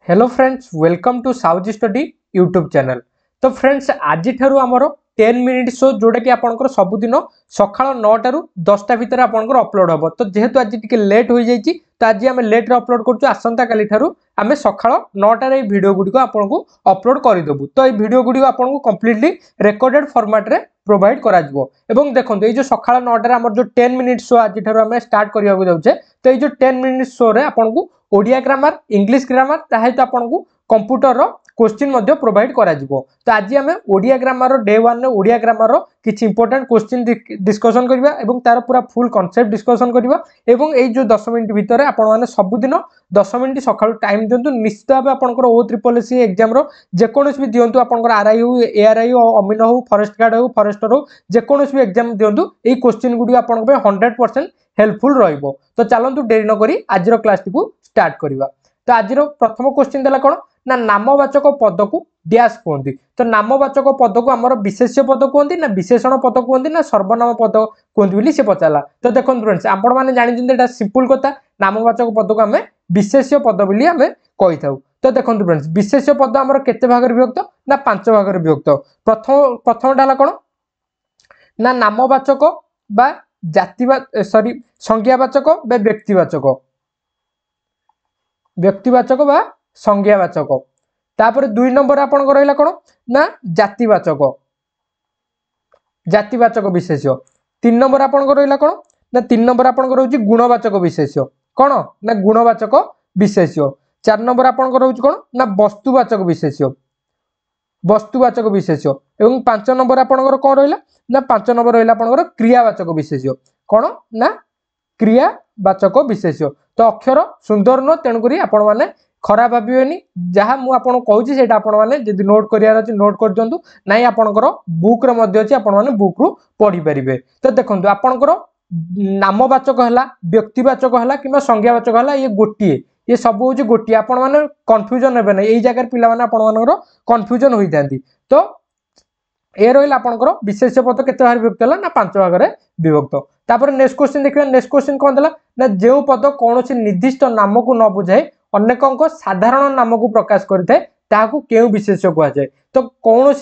Hello friends welcome to south study YouTube channel. तो friends आज ठारू आमर 10 मिनिट शो जोटा कि आपंकर सबुदिन सकाळ 9 रु 10टा भितर आपंकर अपलोड हम। तो जेहेतु आज टिके लेट हो जाइए तो आज आम लेट अपलोड करूँ। आसंता काली ठारू आम सकाळ 9टार ये वीडियो गुड़िक आपको अपलोड करदेबू। तो ये वीडियो गुड़िक आपको कंप्लीटली रेकर्डेड फॉर्मेट रे प्रोवाइड करा जिवो। एवं देखो ये सकाळ 9टार आम जो 10 मिनिट शो आज ठारू आम स्टार्ट करने जाऊे। तो ये 10 मिनिट शो रे आपको ओडिया ग्रामर इंग्लिश ग्रामर सहित आपको कंप्यूटर क्वेश्चन प्रोवाइड करा जिवो। तो आज आम ओडिया ग्रामर डे 1 रे ओडिया ग्रामर किछि इंपोर्टेंट क्वेश्चन डिस्कशन करबा एवं तार पूरा फुल कांसेप्ट डिस्कशन करबा। एवं एई जो 10 मिनिट भितर आपण माने सबुदिन 10 मिनिट सकाळ टाइम दियंतु। निश्चित भाव आपनकर O3 एग्जाम रो जेकोनोस भी दियंतु आपनकर आरआई हो एआरआई हो अमीन हो फॉरेस्ट गार्ड हो फॉरेस्टर हो जेकोनोस भी एग्जाम दियंतु एई क्वेश्चन गुडी आपनकर 100% हेल्पफुल रहइबो। तो चलंतु देरी न करी आजिरो क्लास टिकु स्टार्ट करिबा। तो आजिरो प्रथम क्वेश्चन देला कोन ना नामवाचक पद को डैश कहते। तो नामवाचक पद को आमर विशेष्य पद कहते ना विशेषण पद कहते ना सर्वनाम पद कहते बोली से पचारा। तो देखो फ्रेंड्स आपण मैंने जानी सिंपल कथा नामवाचक पद को आम विशेष्य पद बोली आम कही था। तो देखो फ्रेंड्स विशेष्य पद आमर केते भाग विभक्त ना 5 भाग विभक्त। प्रथमटा कौन ना नामवाचक बा जाति सॉरी संज्ञावाचक बा व्यक्तिवाचक बा संज्ञावाचक। तापर 2 नंबर आपन रहिला कोन ना जातिवाचक विशेष्य। 3 नंबर आपन रहिला कोन ना 3 नंबर आपन रहउची गुणवाचक विशेष्य कोन ना गुणवाचक विशेष्य। 4 नंबर आपन रहउची कोन ना वस्तुवाचक विशेष्य एवं 5 नंबर आपन कोन रहिला ना 5 नंबर रहिला आपन क्रियावाचक विशेष्य कोन ना क्रियावाचक विशेष्य। तो अक्षर सुंदर न तेणुक आपण मैंने खराब भावेनि जहाँ मुझे कहूँ से आपने नोट करार अच्छे नोट कर दिंतु ना आपंकर बुक अच्छे आपने बुक रु पढ़ी पारे। तो देखो आपंकर नामवाचक है व्यक्तिवाचक है कि संज्ञावाचक है ये गोटे ये सब हूँ गोटे आपण मैंने कन्फ्यूजन हे ना यही जगह पे कन्फ्यूजन होता। तो ए रहा आपंकर विशेष्य पद के भाग विभक्त है ना 5 भाग में विभक्त। तापर नेक्स्ट क्वेश्चन देखिए। नेक्स्ट क्वेश्चन कौन देला ना जो पद कौन निर्दिष्ट नाम को न बुझाए अनेक साधारण नाम को प्रकाश करते ताकू केउ विशेष्य कह जाए। तो कौन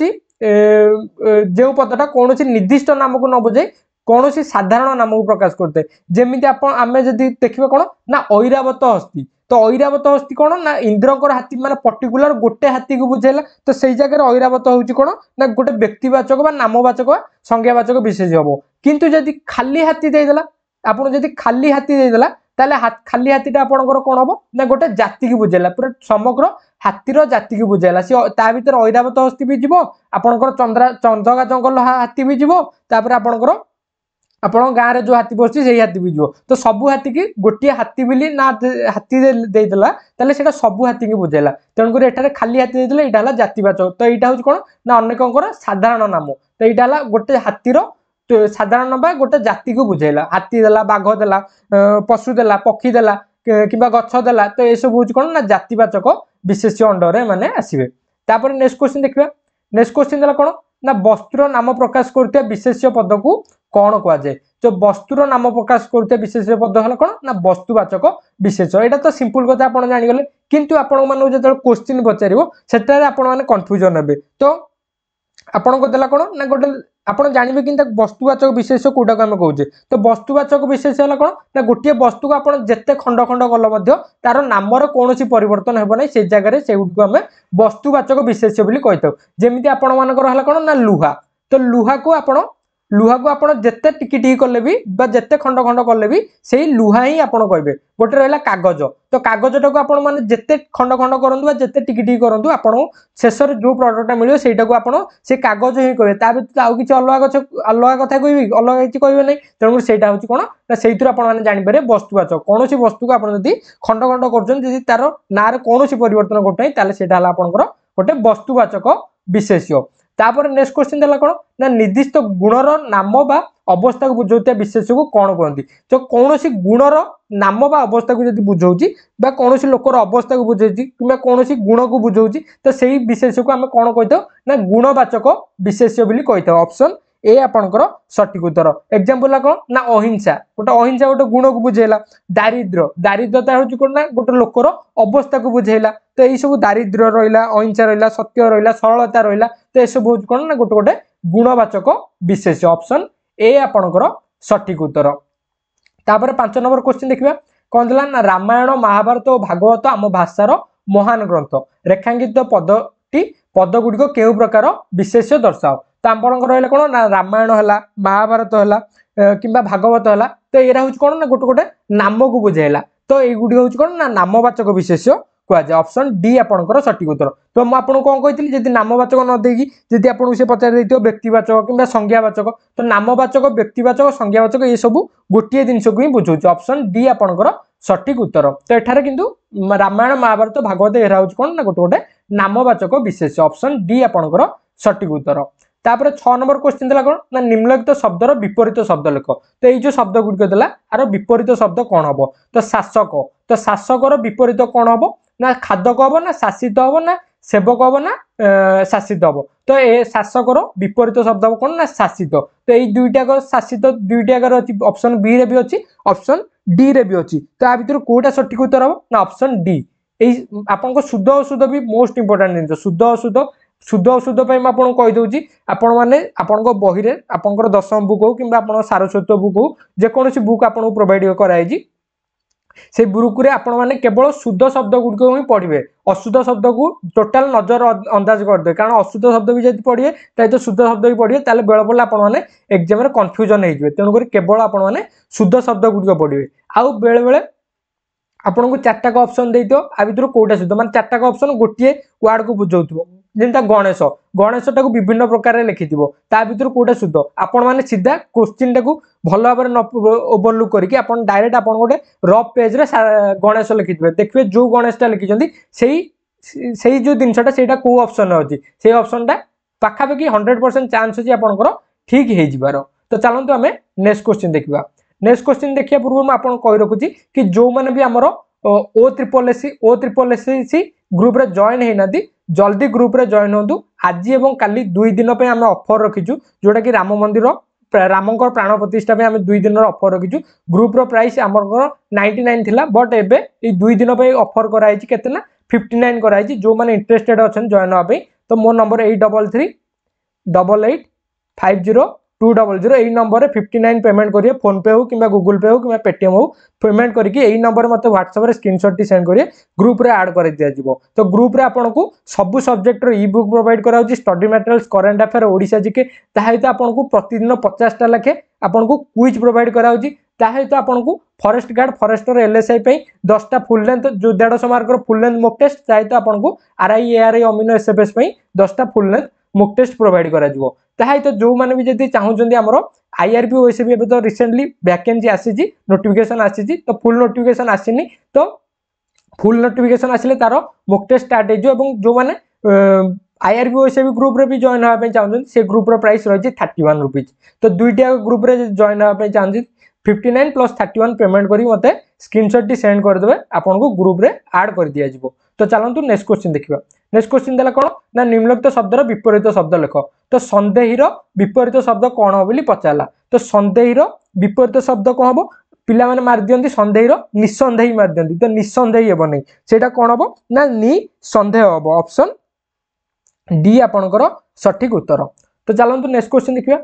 जो पदटा कौन निर्दिष्ट नाम को न बुझाए कौन साधारण नाम को प्रकाश करते जमी आम जदि देखिए कौन ना ऐरावत हस्ती। तो ऐरावत हस्ती कौन ना इंद्रकर हाथी माने पर्टिकुलर गोटे हाथी को बुझेला। तो सही जगह ऐरावत होउची कौन ना गोटे व्यक्तिवाचक बा नामवाचक बा संज्ञावाचक विशेष्य हम। किंतु जदि खाली हाथी देदेला आपन जदि खाली हाथी देदेला ताले खाली हाथीटा आपनकर कोन हबो ना गोटे जाति की बुझेला पूरा समग्र हाथीर जाति की बुझेला सी ता भीतर ऐरावत हस्ती भी जीवो आपनकर चंदगा जंगल हाथी भी जीवो तापर आपनकर आपण गाँव में जो हाथी बस हाथी भी जीव। तो सबू हाथी की गोटे हाथी बोली ना हाथी देदेला ताले सेटा सबू हाथी की बुझेला तेणुक एठारे खाली हाथी देदेला एटा जातिवाचक। तो यहाँ हूँ कौन ना अनेकंकर साधारण नाम। तो यहाँ गोटे हाथीर साधारण नाम गोटे जाति को बुझेला हाथी देला बाघ देला पशु देला पक्षी देला कि गछ देला। तो ये सब हूँ कौन ना जातिवाचक विशेष्य अंडर माने आसवे। तापर नेक्स्ट क्वेश्चन देखिए। नेक्स्ट क्वेश्चन देला कौन ना वस्तुर नाम प्रकाश करते विशेष्य पद को कौन कह जाए। तो वस्तुर नाम प्रकाश करते विशेष्य पद है कौन ना वस्तुवाचक विशेष्य। यहाँ तो सिंपल कथा आप जानीगले किंतु आपण मानक जो क्वेश्चन पचार से आपने कन्फ्यूजन हे। तो आपन को देला कौन ना गोटे आपन जानवे कि वस्तुवाचक विशेष्य कौटा को आम कहे। तो वस्तुवाचक विशेष्य है कौन ना गोटे वस्तु को आप जिते खंड खंड कल तार नामर कौन परिवर्तन हे ना से जगह से आम वस्तुवाचक विशेष्य बोली कही था। जमी आपण मानकर कौन ना लुहा। तो लुहा को आप जिते टिकी टिकी कले भी जिते खंड खंड कले भी से लुहा ही आप कहे। गोटे रहा कागज। तो कागजटा को आपण मैंने जिते खंड खंड करूँ जिते टिकी टिकी करूँ आपन शेष जो प्रडक्टा मिले से से कागज ही कहे ता व्यतीत आउ कि अलग कथा कह अलग किसी कहे ना। तेणुकर से हूँ कौन ना से जापर वस्तुवाचक कौन वस्तु को आप खंड खंड कर तार ना कौन परिवर्तन घटाई आपंकर गोटे वस्तुवाचक विशेष्य। तापर नेक्स्ट क्वेश्चन देला कौन ना निर्दिष्ट गुणर नाम बा अवस्था को बुझाउता विशेष्य को कौन कहती। तो कौन गुणर नाम बा अवस्था को जब बुझाऊँगी कौन लोकर अवस्था को बुझाऊँगी कि कौन गुण को बुझाऊँगी तो से विशेष्य को आम कौन कही था ना गुणवाचक विशेष्य बोली कही था। ऑप्शन ए आपणकर सठिक उत्तर। एग्जांपल कौन ना अहिंसा गोटे गुण को बुझेला। दारिद्र्य दारिद्रता हूँ कौन ना गोटे लोकर अवस्था को बुझेला। तो यही सब दारिद्र्य रहा, अहिंसा रहा, सत्य रहा, सरलता रहा, तो यह सब हूँ कौन ना गोटे गोटे गुणवाचक विशेष। ऑप्शन ए आपणकर सठिक उत्तर। तापर 5 नंबर क्वेश्चन देखिए कौन दिला ना रामायण महाभारत और भागवत आम भाषार महान ग्रंथ। रेखांकित पदटी पद गुड़िक केउ प्रकार विशेष्य दर्शाओ। तो आपंकर रहा कौन ना रामायण है, महाभारत है कि भागवत है, तो यहाँ हूँ कौन ना गोटे गोटे नाम को बुझेला। तो युड़ी हूँ कौन ना नामवाचक विशेष्य कहुए। ऑप्शन डी आपंकर सठिक उत्तर। तो मुझे कौन कही जब नामवाचक न देगी जब आपको से पचार देती व्यक्तिवाचक कि संज्ञावाचक, तो नामवाचक व्यक्तिवाचक संज्ञावाचक ये सब गोटे जिनस को ही बुझे। ऑप्शन डी आपंकर सठिक उत्तर। तो एठारे किंतु रामायण महाभारत भागवत यह हूँ कौन ना गोटे गोटे नामवाचक विशेष। ऑप्शन डी आपंकर सठिक उत्तर। तापर 6 नंबर क्वेश्चन दिला कौन ना निम्नलिखित शब्दर विपरीत शब्द लिख। तो ये जो शब्द गुड़िक दिला यार विपरीत शब्द कौन हम। तो शासक, तो शासकर विपरीत कौन हम ना खादक हम ना शासित हम ना सेवक हम ना शासित हम। तो ये शासकर विपरीत शब्द हम कौन ना शासित। तो ये दुईटा शासित दुईटा अच्छी। ऑप्शन बी रे भी अच्छी, ऑप्शन डी रे भी अच्छी। तो या भर कौटा सठिक उत्तर हम ना ऑप्शन डी। आपको शुद्ध अशुद्ध भी मोस्ट इंपोर्टेंट जिन शुद्ध अशुद्ध शुद्ध अशुद्ध मैं आपको कहीदे आपण मैंने आपण बही में आपंकर दशम बुक हो कि सारस्वत बुक हो जेकोसी बुक आपको प्रोवाइड कराई से बुक रे आपण मैंने केवल शुद्ध शब्द गुड़िक ही पढ़े। अशुद्ध शब्द को टोटाल नजर अंदाज करदे कारण अशुद्ध शब्द भी जब पढ़े तो शुद्ध शब्द भी पढ़े बेले बेले आपने एग्जाम में कन्फ्यूजन हो तेणुक केवल आपण मैंने शुद्ध शब्द गुड़िक पढ़े। आउ बेले बेले आपन को 4टा ऑप्शन देइतो आ भीतर कोटा शुद्ध मान 4टा ऑप्शन गोटे वर्ड को बुझाउथबो जेंता गणेश गणेशटा को विभिन्न प्रकार लिखिथिबो ता भीतर कोटा शुद्ध आपण माने सीधा क्वेश्चन टाको भलो भाबरे न ओवरलुक करके आपण डायरेक्ट आपण गोटे रफ पेज रे गणेश लिखिथिबे देखिबे जो गणेशटा लिखिचंदी सेही जो जिनसटा सेटा को ऑप्शन अछि सेही ऑप्शनटा पाखापाखि 100% चांस अछि आपनकर ठीक हे जिबार। तो चलंतु हमें नेक्स्ट क्वेश्चन देखिबा। नेक्स्ट क्वेश्चन देखिया पूर्व मैं आपन कहि रखुची कि जो माने भी हमरो ओ ट्रिपल एस ग्रुप रे जॉइन हे नादी जल्दी ग्रुप रे जॉइन होंतु। आज एवं काली 2 दिन पे हमें ऑफर रखिचु जोटा कि राम मंदिर रामंकर प्राण प्रतिष्ठा पे हमें 2 दिन ऑफर रखिचु। ग्रुप रो प्राइस हमर 99 थिला बट एबे ए 2 दिन पे ऑफर कराई छि केतना 59 कराई छि। जो माने इंटरेस्टेड अछन जॉइन होबा पे तो मो नंबर 833850 यही नंबर रे 59 पेमेंट करिए फोन पे हो कि गूगल पे हो कि पेटीएम हो पेमेंट करके यही नंबर मते व्हाट्सएप रे स्क्रीनशॉट टी सेंड करिए ग्रुप रे ऐड कर दिया जिवो। तो ग्रुप रे आपन को सब सब्जेक्ट रे ई बुक प्रोवाइड कराउची study materials current affair Odisha GK ताहे तो आपन को प्रतिदिन 50टा लाखे आपन को क्विज प्रोवाइड कराउची ताहे तो आपन को फॉरेस्ट गार्ड फॉरेस्टर एलएसआई पे 10टा फुल लेंथ जो 150 मार्क रो फुल लेंथ मॉक टेस्ट ताहे तो आपन को आरआई एआरआई अमीनो एसएफएस पे 10टा full length mock test provide करा जिवो। ताहे तो जो माने भी जदी चाहुचंदी हमरो आईआरबी ओएसबी एबे तो रिसेंटली वैकेंसी आसीजी नोटिफिकेशन आसीजी तो फुल नोटिफिकेशन आसीनी तो फुल नोटिफिकेशन आसिले तारो मॉक टेस्ट स्टार्ट हे जो एवं जो माने आईआरबी ओएसबी ग्रुप रे भी जॉइन होबा पे चाहुचंदी से ग्रुप रो प्राइस रही 31 रुपीस। तो दुईटा ग्रुप रे जॉइन होबा पे चाहुचंदी 59 + 31 पेमेंट करी मते स्क्रीनशॉट टी सेंड कर देबे आपन को ग्रुप रे ऐड कर दिया जिवो। तो चलंतु नेक्स्ट क्वेश्चन देखिबा। नेक्स्ट क्वेश्चन देला कोन ना निम्नलिखित शब्दर विपरीत शब्द लिख। तो संदेहीर विपरीत शब्द कोन हो बोली पचारला। तो संदेहीर विपरीत शब्द कोन हबो पिला माने मार दियंती संदेहीर निसंदेही मार दियंती तो निसंदेही हेबो नै सेटा कोन हबो ना निसंदेह हबो। ऑप्शन डी आपनकर सठिक उत्तर। तो चलंतु नेक्स्ट क्वेश्चन देखिबा।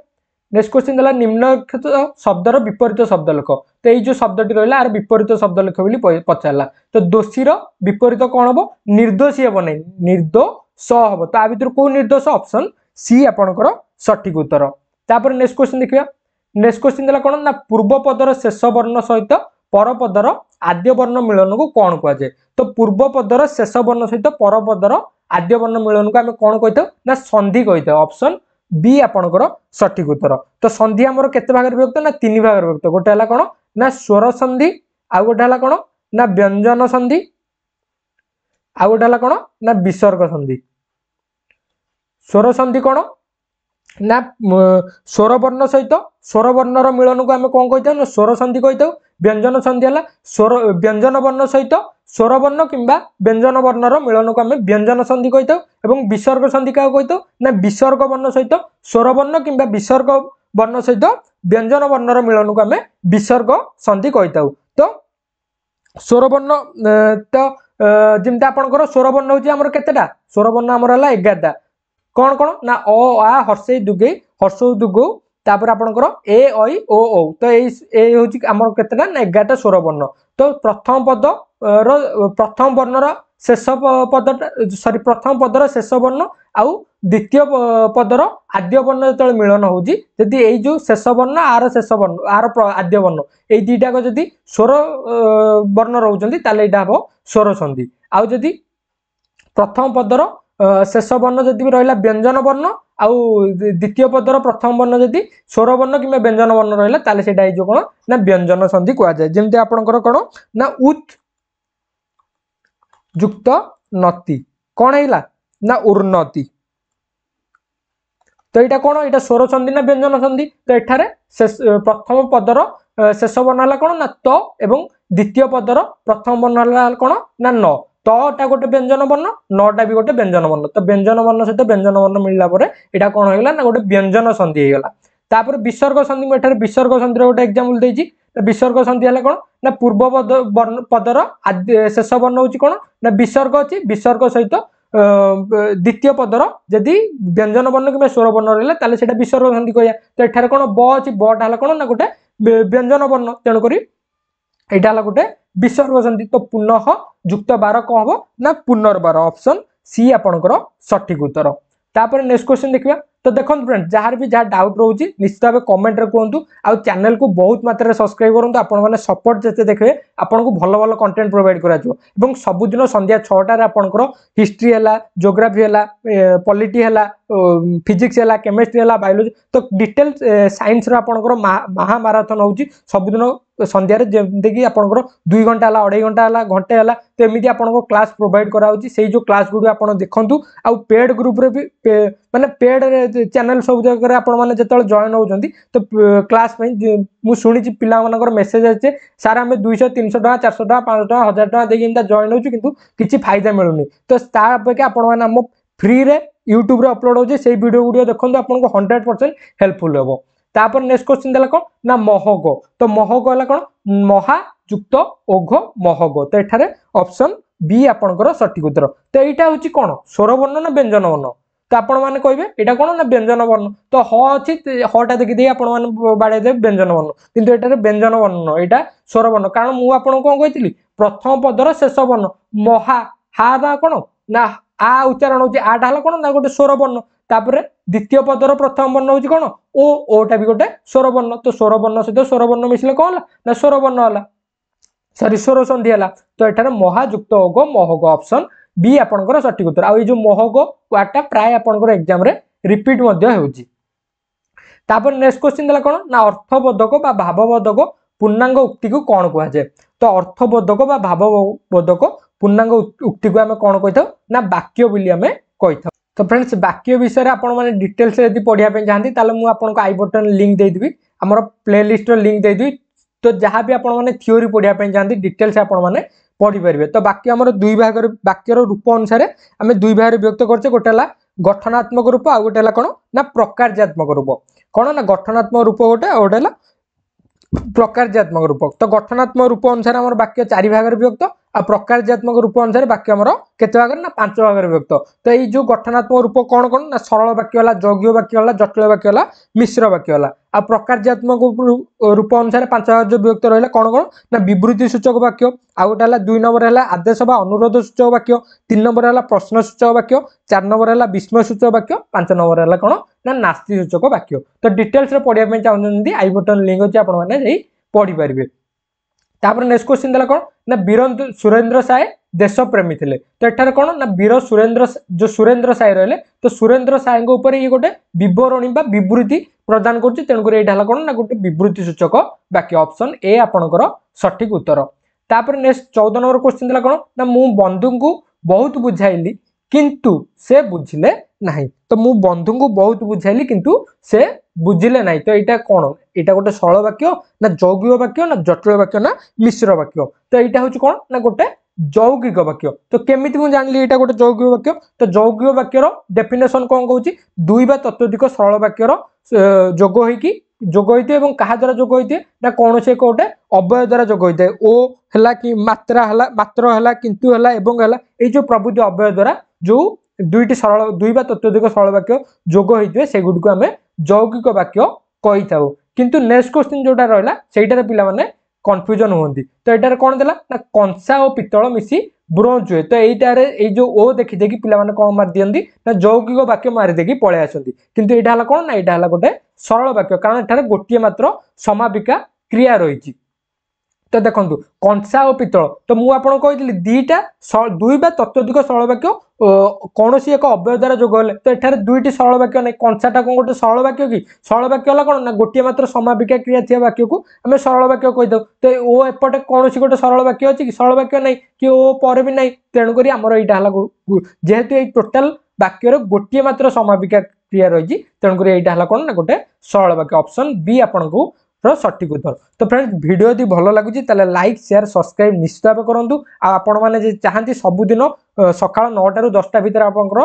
नेक्स्ट क्वेश्चन देला निम्नलिखित शब्दर विपरीत शब्द लिख। तो ये जो शब्दटी रहिला आर विपरीत शब्द लिख बोली पचारला। तो दोषीर विपरीत कोन हबो निर्दोषी हेबो नै निर्दोष हबो। तो आ भीतर को निर्दोष ऑप्शन सी आपनकर सठिक उत्तर। तापर नेक्स्ट क्वेश्चन देखिबा। नेक्स्ट क्वेश्चन देला कोन ना पूर्व पदर शेष वर्ण सहित पर पदर आद्य वर्ण मिलन को कोन कह जाय। तो पूर्व पदर शेष वर्ण सहित पर पदर आद्य वर्ण मिलन को हम कोन कहितो ना संधि कहितो। ऑप्शन बी आपनकर सठिक उत्तर। तो संधि हमर केते भाग रे विभक्त ना 3 भाग रे विभक्त। गोटे हला कोन ना स्वर संधि आ गोटे हला कोन ना व्यंजन संधि आ गोटे हला कोन ना विसर्ग संधि। स्वर संधि कोन ना स्वर वर्ण सहित स्वर वर्णर मिलन को हम कोन कहितो ना स्वर संधि कहितो। व्यंजन संधि है स्वर व्यंजन वर्ण सहित स्वर वर्ण किंबा व्यंजन वर्णर मिलन को आम व्यंजन संधि कही था। विसर्ग संधि क्या कही था ना विसर्ग वर्ण सहित स्वर वर्ण किंबा विसर्ग वर्ण सहित व्यंजन वर्णर मिलन को आम विसर्ग संधि कही था। तो स्वर वर्ण तो जमी आपंकर स्वर वर्ण होमर केतेटा स्वर वर्ण आमर है 11टा कौन कौन ना अ आ हर्षई दुगई हर्षौ दुगौ तापर आपंकर ए ऐ ओ औ तो ये हूँ आमर केतेटा ना 11टा स्वर वर्ण। तो प्रथम पद प्रथम वर्णर शेष पदटा सॉरी प्रथम पदर शेष वर्ण आउ द्वितीय पदर आद्य वर्ण जो मिलन होजी जदि एई जो शेष वर्ण आर शेष वर्ण आर आद्य वर्ण एई दुईटाक जदि स्वर वर्ण रोचंती ताले एटा हबो स्वर संधि। आउ जदि प्रथम पदर शेष वर्ण जदि भी रहिला व्यंजन वर्ण आउ द्वितीय पदर प्रथम वर्ण जदि स्वर वर्ण किंबा व्यंजन वर्ण रहिला ताले सेटा हे जो कोन ना व्यंजन संधि कुआ जाय। जेमते आपनकर कोन ना उत युक्त नति कौन है ना उन्नति तो यहाँ कौन यहाँ स्वर संधि ना व्यंजन संधि तो एठारे प्रथम पदर शेष वर्ण है कौन ना त एवं द्वितीय पदर प्रथम वर्ण है कौन ना न तटा गोटे व्यंजन वर्ण नटा भी गोटे व्यंजन वर्ण तो व्यंजन वर्ण सहित व्यंजन वर्ण मिलला परे एटा कौन होगला ना गोटे व्यंजन संधि होगला। तापर विसर्ग संधि मुझे विसर्ग संधि गोटे एग्जांपल देछि विसर्ग संधि है कौन ना पूर्व पदर शेष वर्ण हूँ कौन ना विसर्ग अच्छी विसर्ग सहित द्वितीय पदर जदि व्यंजन वर्ण कि स्वर वर्ण रहा है विसर्ग संधि कह तो एठार कौन ब अच्छी बटा है कौन ना गोटे व्यंजन वर्ण तेणुक यहाँ है गोटे विसर्ग संधि। तो पुनः युक्त बार कौन हम ना पुनर्बार ऑप्शन सी आपंकर सठिक उत्तर। तापर नेक्स्ट क्वेश्चन देखिए तो देखो फ्रेंड जार भी जहाँ डाउट रोचे निश्चित भाव कमेंट रे कहतु आ चैनल को बहुत मात्रा सब्सक्राइब करूँ आपण मैंने सपोर्ट जिते देखिए आपन को भल भल कंटेंट प्रोवाइड करा सबुदिन संध्या 6टार आपंकर हिस्ट्री है ज्योग्राफी है पॉलिटी है फिजिक्स है केमिस्ट्री है बायोलॉजी तो डिटेल साइंस आपंकर महामाराथन होची सबुदिन संध्यारे जमीक आपंकर 2 घंटा है 2.5 घंटा है घंटे है तो एमती आपको क्लास प्रोवाइड कराऊँगी से जो क्लास गुड़ आप देखूँ आउ पेड ग्रुप रे भी माने पेड चैनल सब जगह आपण मैंने जो जॉइन होती तो क्लास मुझे शुणी पिला मेसेज अच्छे सार आम 200 300 टका 400 टका 500 टका 1000 टका देखिए जॉइन होती किंतु किसी फायदा मिलूनी तो अपेक्षा आपण फ्री रे यूट्यूब रे अपलोड होचे से वीडियो गुडियो देखो आपको 100% हेल्पफुल हम। तापर नेक्स्ट क्वेश्चन देला कौन ना महग तो महग है कौन महा युक्त ओघ महग तो एठारे ऑप्शन बी आपंकर सठिक उत्तर। तो यहाँ हूँ कौन स्वर वर्ण ना व्यंजन वर्ण तो आपण मैंने कहे यहाँ कौन ना व्यंजन वर्ण तो ह अच्छी हटा देखी आपण मैंने बाड़े देवे व्यंजन वर्ण किंतु एटारे व्यंजन वर्ण यहाँ स्वर वर्ण कारण मुझे आपको कौन कही प्रथम पदर शेष वर्ण महा हा कौन ना आ उच्चारण होची आटा है कौन ना गोटे स्वर वर्ण तापर द्वितीय पदर प्रथम वर्ण होची कौन ओटा भी गोटे स्वर वर्ण तो स्वर वर्ण सहित स्वर वर्ण मिसले कौन ना स्वर वर्ण है सॉरी स्वर संधि है तो यहाँ महायुक्त ओघ महग ऑप्शन बी आपंकर सठिक उत्तर। आ जो महग वार्डटा प्राय आपंकर एग्जाम रे रिपीट होची। तापर नेक्स्ट क्वेश्चन देला कौन ना अर्थबोधक बा भावबोधक पूर्णांग उक्ति को कौन कह जाए तो अर्थबोधक बा भावबोधक पूर्णांग उक्ति को आम कौन कही ना वाक्य बोली आम कही था। तो फ्रेंड्स वाक्य विषय में आपण मैंने डिटेल्स यदि पढ़ाई चाहती ताले मुझे आपको आई बटन लिंक देदेवी आमर प्लेलिस्ट लिंक देदेवी तो जहाँ भी आपण मैंने थ्योरी पढ़ाई चाहती डिटेल्स आपण मैंने पढ़ी पारे। तो बाकी आमर दुई भाग वाक्यर रूप अनुसार आम दुई भाग व्यक्त करछे गोटे है गठनात्मक रूप आ गोटे है कौन ना प्रकार्यात्मक रूप कौन ना गठनात्मक रूप गोटे गोटे है प्रकार्यात्मक रूप। तो गठनात्मक रूप अनुसार आम वाक्य 4 भाग विभक्त आ प्रकार्यात्मक रूप अनुसार वाक्य आमर केते भाग ना 5 भाग विभक्त। तो ये जो गठनात्मक रूप कौन कौन ना सरल वाक्य है यौगिक वाक्य है जटिल वाक्य है मिश्र वाक्य है आ प्रकार्यात्मक रूप अनुसार 5 भाग जो विभक्त रहा कौन कौन ना विवृत्ति सूचक वाक्य आ गोटे है 2 नंबर है आदेश बा अनुरोध सूचक वाक्य 3 नंबर है प्रश्न सूचक वाक्य 4 नंबर है विस्मय सूचक वाक्य 5 नंबर है कौन ना नास्ति सूचक वाक्य। तो डिटेल्स पढ़ाई चाहते आई बटन लिंक अच्छे आपने पढ़ी पारे। तापर नेक्स्ट क्वेश्चन देला कौन ना वीर सुरेंद्र साय देश प्रेमी थे तो एठार कौन ना वीर सुरेंद्र जो सुरेंद्र साय रहे तो सुरेंद्र साय ये गोटे बरणी विवृत्ति प्रदान कर तेणुकर यहाँ कौन ना गोटे विवृत्ति सूचक वाक्य ऑप्शन ए आपंकर सठिक उत्तर। तापर नेक्स्ट 14 नंबर क्वेश्चन देला कौन ना मु बंधु को बहुत बुझाइली किंतु से बुझिले नहीं। तो मु बंधु को बहुत बुझाइली किंतु से बुझिले नहीं। तो यहाँ कौन यहाँ गोटे सरल वाक्य ना यौगिक वाक्य ना जटिल वाक्य ना मिश्र वाक्य। तो यहाँ हूँ कौन ना गोटे यौगिक वाक्य। तो केमिति मु जानिली यहाँ गोटे यौगिक वाक्य। तो यौगिक वाक्यर डेफिनेशन कौन कहूँ दुई बा ततोधिक सरल वाक्यर जोग होइकी जोग होइते एवं कहा द्वारा जोग होइते ना कौन से गोटे अव्यय द्वारा जोग होइते ओ हला कि मात्रा हला मात्र हला किंतु हला एवं हला ए जो प्रभृति अव्यय द्वारा जो दुईटी सरल दुई बा ततोधिक सरल वाक्य जोग होइते सेगुडी को आमे यौगिक वाक्य कहि थाउ। किंतु नेक्स्ट क्वेश्चन जोटा रहला सेटारे पिला माने कन्फ्यूजन होती। तो यहाँ कौन देला ना कंसा और पितल मिसी ब्रोंज हुए। तो यहीटारे ये जो ओ देखी देखी पिला माने कौन मार दियंती ना यौगिक वाक्य मारी देकी पळे आसंती। किंतु यहाँ हला कौन ना यहाँ हला गोटे सरल वाक्य कारण एठारे गोटिए मात्र समापिका क्रिया रही। तो देखो कंसा और पितल तो मुझे कही दीटा दुई बा ततोधिक सरल वाक्य कौन सी एक अव्यय द्वारा जोग हेले। तो ये दुईटी सरल वाक्य नहीं कंसाटा कौन गोटे सरल वाक्य कि सरल वाक्य है कौन ना गोटे मात्र समापिका क्रिया थी वाक्य को आम सरल वाक्य कहीदे। तो ओ एपटे कौन सी गोटे सरल वाक्य अच्छी कि सरल वाक्य नहीं कि ओ पर भी नहीं। तेणुक आमर यहाँ जेहेतु ये टोटाल वाक्यर गोटे मात्र समापिका क्रिया रही तेणुक यहाँ कौन ना गोटे सरल वाक्य ऑप्शन बी आपको सठिक उत्तर। तो फ्रेंड्स वीडियो यदि भल लगुच लाइक शेयर सब्सक्राइब निश्चित भाव करूँ। आपण मैंने चाहती सबुदिन सका 9 ରୁ 10ଟା भितर आपंकर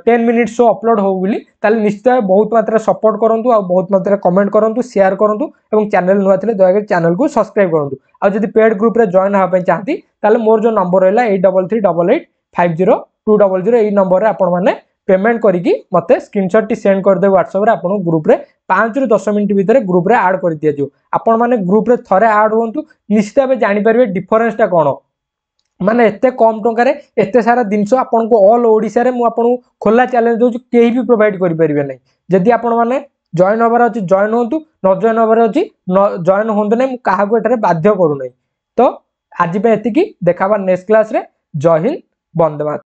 10 मिनिट शो अपलोड हो बोली निश्चित भाव बहुत मात्रा सपोर्ट करूँ आ बहुत मात्रा कमेंट करूँ शेयर करूँ और चैनल नुआ थे दयाकोरी चैनल को सब्सक्राइब करूँ। आदि पेड ग्रुप रे जॉइन होगा चाहती मोर जो नंबर रहा 8338502000 यही नंबर में आपण मैंने पेमेंट करके मत स्क्रीनशॉट सेंड करदे व्हाट्सएप आप ग्रुप रे 5 ରୁ 10 मिनट भितर ग्रुप रे ऐड कर दिया जाऊ। आपण माने ग्रुप रे थरे ऐड होंतु निश्चित भाव जानि परिबे डिफरेंसटा कोन माने एते कम टंकार एते सारा जिनस आपन को ऑल ओडिसा रे मु आपन खोला चैलेंज दउ केही भी प्रोवाइड करि परिबे नै। जदि आपण माने जॉइन होबार अछि जॉइन होंतु न जॉइन होबार अछि न जॉइन होंतु नै मु काहा को एटारे बाध्य करू नै। तो आज पे एतिकी देखाबा नेक्स्ट क्लास रे। जय हिंद वंदे मातरम।